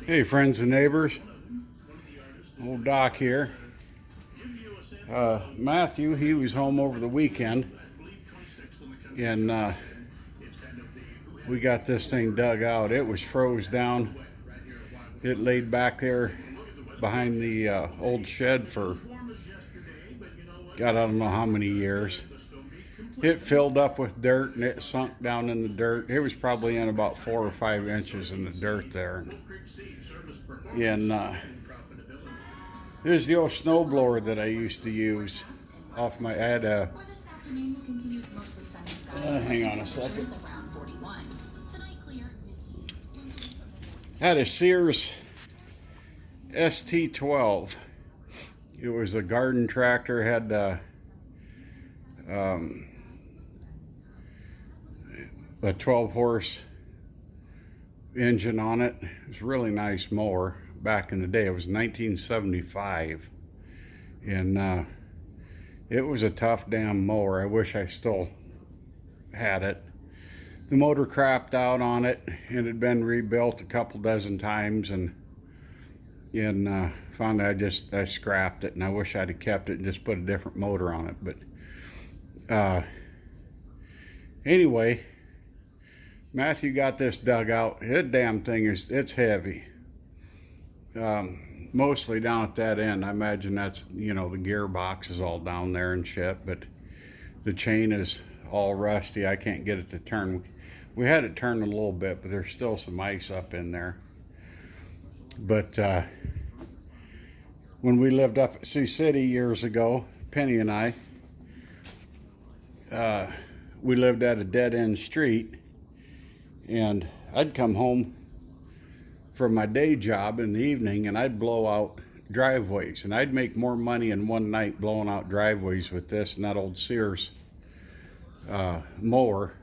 Hey friends and neighbors, old Doc here. Matthew, he was home over the weekend, and we got this thing dug out. It was froze down. It laid back there behind the old shed for, God, I don't know how many years. It filled up with dirt and it sunk down in the dirt. It was probably in about 4 or 5 inches in the dirt there. And there's the old snowblower that I used to use off my, I had a, hang on a second. I had a Sears ST12. It was a garden tractor, had a 12 horse engine on it. It was a really nice mower back in the day. It was 1975, and it was a tough damn mower. I wish I still had it. The motor crapped out on it. It had been rebuilt a couple dozen times, and finally I scrapped it, and I wish I'd have kept it and just put a different motor on it. But anyway, Matthew got this dug out. That damn thing it's heavy. Mostly down at that end. I imagine that's, you know, the gearbox is all down there and shit, but the chain is all rusty. I can't get it to turn. We had it turn a little bit, but there's still some ice up in there. But when we lived up at Sioux City years ago, Penny and I, we lived at a dead-end street, and I'd come home from my day job in the evening and I'd blow out driveways, and I'd make more money in one night blowing out driveways with this and that old Sears mower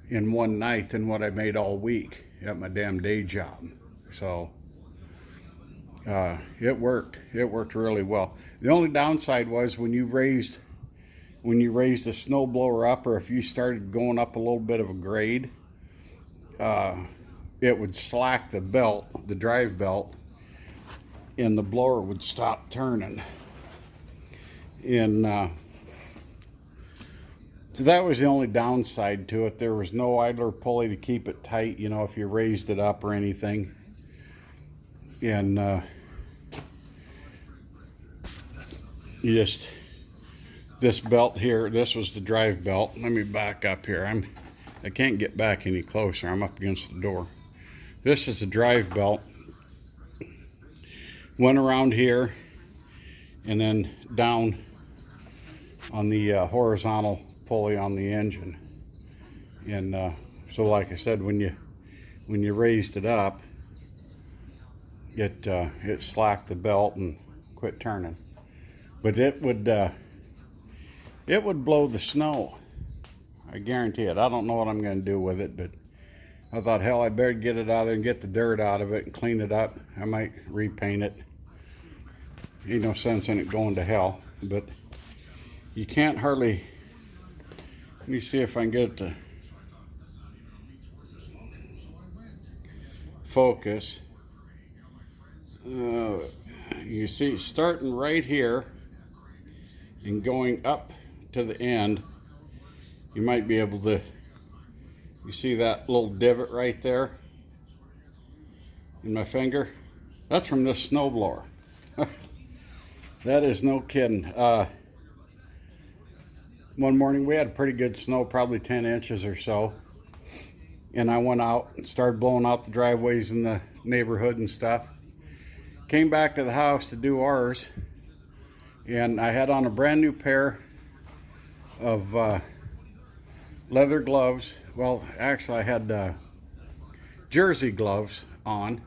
in one night than what I made all week at my damn day job. So it worked really well. The only downside was when you raised the snow blower up, or if you started going up a little bit of a grade, it would slack the belt, the drive belt, and the blower would stop turning. And so that was the only downside to it. There was no idler pulley to keep it tight, you know, if you raised it up or anything. And this belt here, this was the drive belt. Let me back up here. I can't get back any closer. I'm up against the door. This is the drive belt. Went around here and then down on the horizontal pulley on the engine. And so like I said, when you raised it up, it slacked the belt and quit turning. But it would blow the snow. I guarantee it. I don't know what I'm going to do with it, but I thought, hell, I better get it out there and get the dirt out of it and clean it up. I might repaint it. Ain't no sense in it going to hell. But you can't hardly... Let me see if I can get it to focus. You see, starting right here and going up to the end, you might be able to, you see that little divot right there in my finger? That's from this snowblower. That is no kidding. One morning we had pretty good snow, probably 10 inches or so, and I went out and started blowing out the driveways in the neighborhood and stuff. Came back to the house to do ours, and I had on a brand new pair of leather gloves. Well, actually I had jersey gloves on,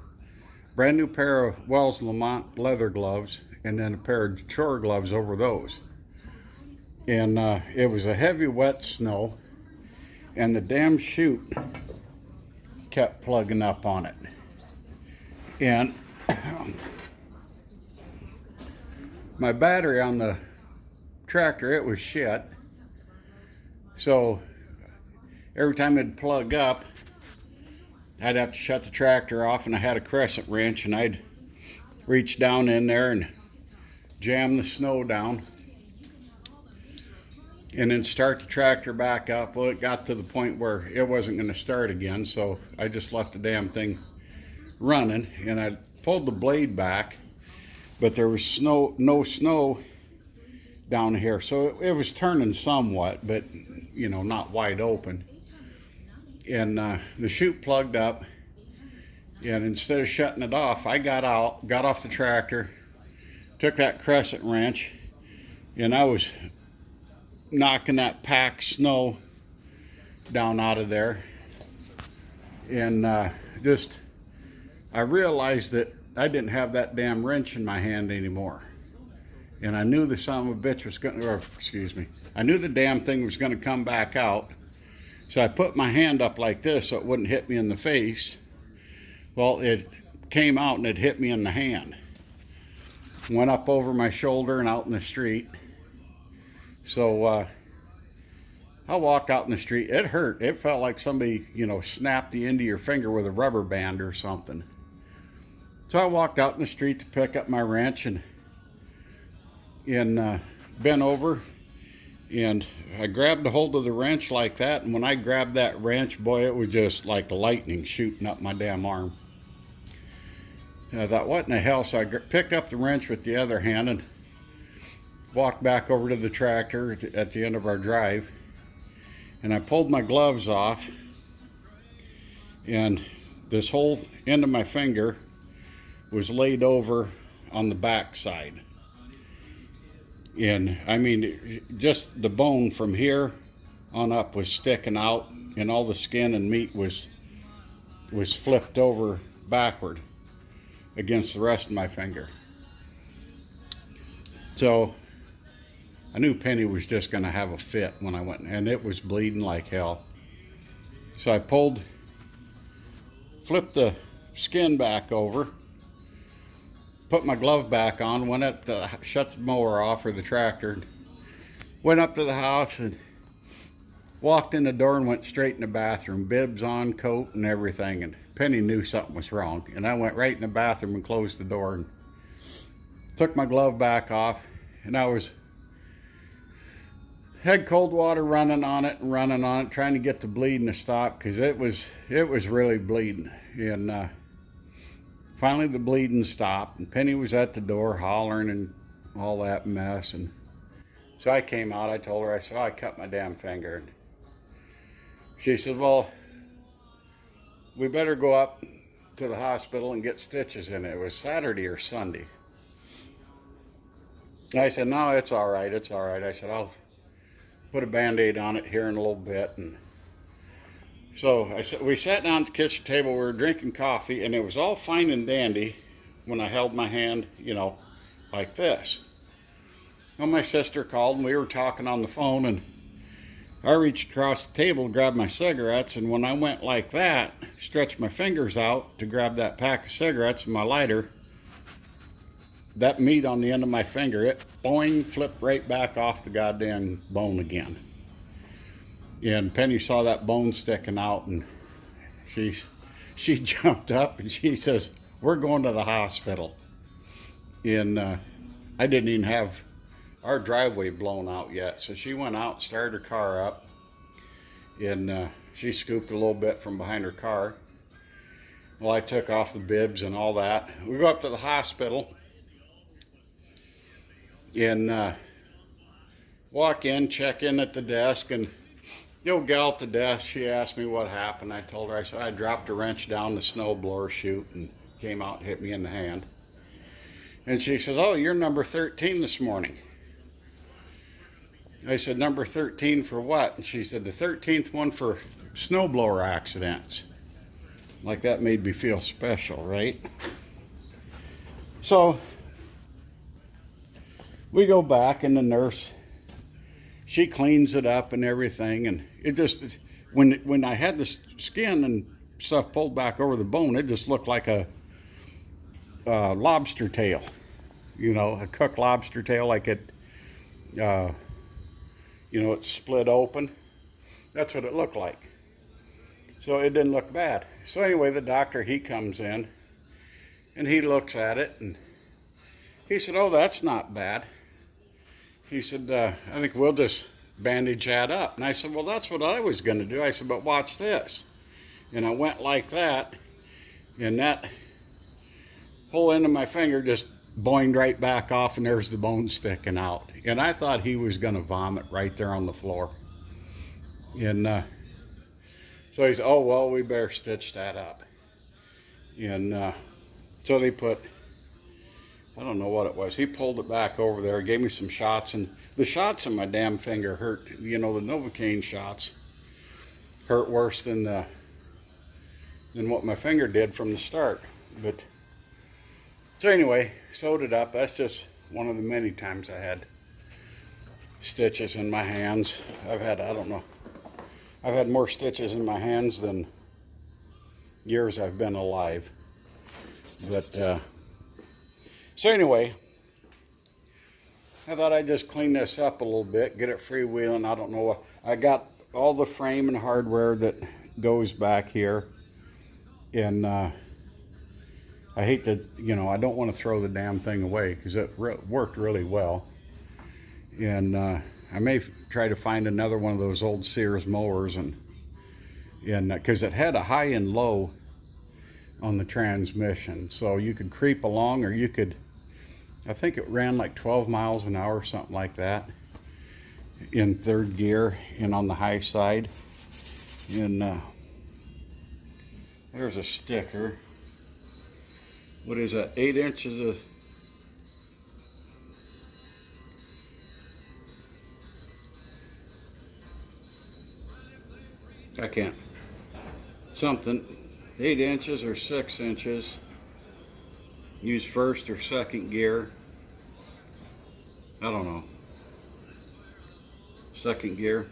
brand new pair of Wells Lamont leather gloves, and then a pair of chore gloves over those. And it was a heavy wet snow, and the damn chute kept plugging up on it. And my battery on the tractor, it was shit. So every time it'd plug up, I'd have to shut the tractor off, and I had a crescent wrench, and I'd reach down in there and jam the snow down and then start the tractor back up. Well, it got to the point where it wasn't going to start again, so I just left the damn thing running, and I pulled the blade back, but there was no snow down here, so it was turning somewhat, but you know, not wide open. And the chute plugged up, and instead of shutting it off, I got off the tractor, took that crescent wrench, and I was knocking that packed snow down out of there. And I realized that I didn't have that damn wrench in my hand anymore. And I knew the son of a bitch was going to, or excuse me, I knew the damn thing was going to come back out. So I put my hand up like this so it wouldn't hit me in the face. Well, it came out and it hit me in the hand. Went up over my shoulder and out in the street. So I walked out in the street. It hurt. It felt like somebody, you know, snapped the end of your finger with a rubber band or something. So I walked out in the street to pick up my wrench and bent over, and I grabbed a hold of the wrench like that. And when I grabbed that wrench, boy, it was just like lightning shooting up my damn arm. And I thought, what in the hell? So I picked up the wrench with the other hand and walked back over to the tractor at the end of our drive, and I pulled my gloves off, and this whole end of my finger was laid over on the back side. And I mean, just the bone from here on up was sticking out, and all the skin and meat was flipped over backward against the rest of my finger. So I knew Penny was just going to have a fit when I went, and it was bleeding like hell. So I flipped the skin back over, put my glove back on, went up to shut the mower off, or the tractor, went up to the house and walked in the door and went straight in the bathroom, bibs on, coat and everything. And Penny knew something was wrong, and I went right in the bathroom and closed the door and took my glove back off, and had cold water running on it, trying to get the bleeding to stop, because it was really bleeding. And finally the bleeding stopped, and Penny was at the door hollering and all that mess. And so I came out. I told her, I said, oh, I cut my damn finger. And she said, well, we better go up to the hospital and get stitches in it. It was Saturday or Sunday. I said, no, it's all right. It's all right. I said, I'll put a Band-Aid on it here in a little bit. And so we sat down at the kitchen table. We were drinking coffee, and it was all fine and dandy when I held my hand, you know, like this. Well, my sister called, and we were talking on the phone, and I reached across the table to grab my cigarettes, and when I went like that, stretched my fingers out to grab that pack of cigarettes and my lighter, that meat on the end of my finger, it boing, flipped right back off the goddamn bone again. And Penny saw that bone sticking out, and she jumped up and she says, we're going to the hospital. And I didn't even have our driveway blown out yet. So she went out, started her car up, and she scooped a little bit from behind her car. Well, I took off the bibs and all that. We go up to the hospital and walk in, check in at the desk, and the old gal at the desk, she asked me what happened. I told her, I said, I dropped a wrench down the snowblower chute and came out and hit me in the hand. And she says, oh, you're number 13 this morning. I said, number 13 for what? And she said, the 13th one for snowblower accidents. Like that made me feel special, right? So we go back, and the nurse, she cleans it up and everything, and it just, when I had the skin and stuff pulled back over the bone, it just looked like a lobster tail, you know, a cooked lobster tail, like it, you know, it's split open. That's what it looked like. So it didn't look bad. So anyway, the doctor, he comes in and he looks at it and he said, oh, that's not bad. He said, I think we'll just bandage that up. And I said, well, that's what I was going to do. I said, but watch this. And I went like that, and that whole end of my finger just boinged right back off, and there's the bone sticking out. And I thought he was going to vomit right there on the floor. And so he said, oh, well, we better stitch that up. And so they put, I don't know what it was. He pulled it back over there, gave me some shots, and the shots in my damn finger hurt. You know, the Novocaine shots hurt worse than what my finger did from the start. But so anyway, sewed it up. That's just one of the many times I had stitches in my hands. I've had, I don't know, I've had more stitches in my hands than years I've been alive. But so anyway, I thought I'd just clean this up a little bit, get it freewheeling. I don't know what, I got all the frame and hardware that goes back here. And I hate to, you know, I don't want to throw the damn thing away because it worked really well. And I may try to find another one of those old Sears mowers, and because it had a high and low on the transmission. So you could creep along, or you could, I think it ran like 12 miles an hour, something like that, in third gear and on the high side. And there's a sticker. What is that? 8 inches of, I can't, something, 8 inches or 6 inches. Use first or second gear. I don't know. Second gear.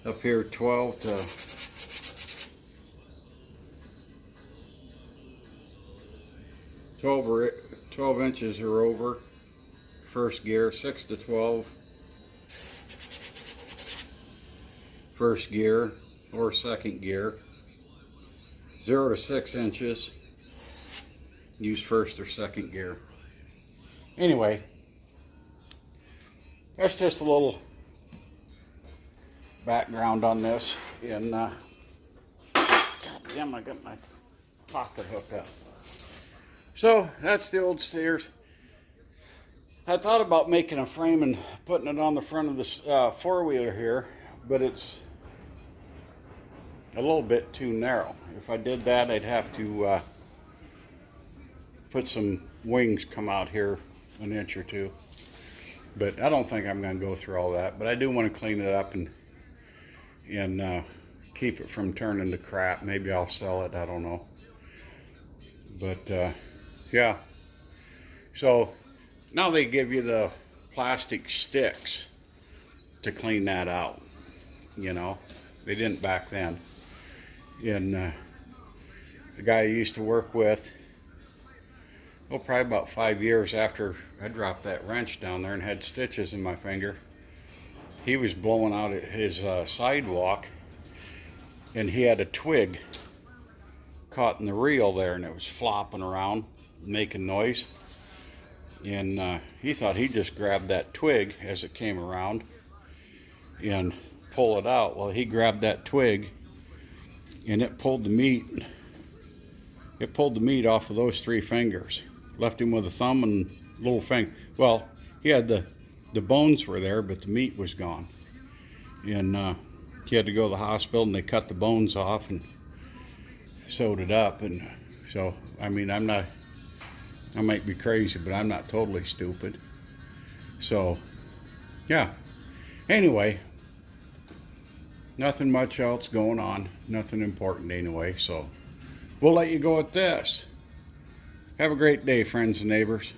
Up here 12 to 12 inches or over. First gear. 6 to 12. First gear or second gear. 0 to 6 inches. Use first or second gear. Anyway, that's just a little background on this. And God damn, I got my pocket hooked up. So that's the old Sears. I thought about making a frame and putting it on the front of this four-wheeler here, but it's a little bit too narrow. If I did that, I'd have to put some wings come out here an inch or two. But I don't think I'm going to go through all that. But I do want to clean it up and keep it from turning to crap. Maybe I'll sell it. I don't know. But yeah. So now they give you the plastic sticks to clean that out. You know, they didn't back then. And the guy I used to work with, oh, probably about 5 years after I dropped that wrench down there and had stitches in my finger, he was blowing out his sidewalk, and he had a twig caught in the reel there, and it was flopping around, making noise. And he thought he'd just grab that twig as it came around and pull it out. Well, he grabbed that twig, and it pulled the meat. It pulled the meat off of those 3 fingers. Left him with a thumb and little finger. Well, he had the bones were there, but the meat was gone. And he had to go to the hospital, and they cut the bones off and sewed it up. And so, I mean, I might be crazy, but I'm not totally stupid. So, yeah. Anyway, nothing much else going on. Nothing important anyway. So, we'll let you go with this. Have a great day, friends and neighbors.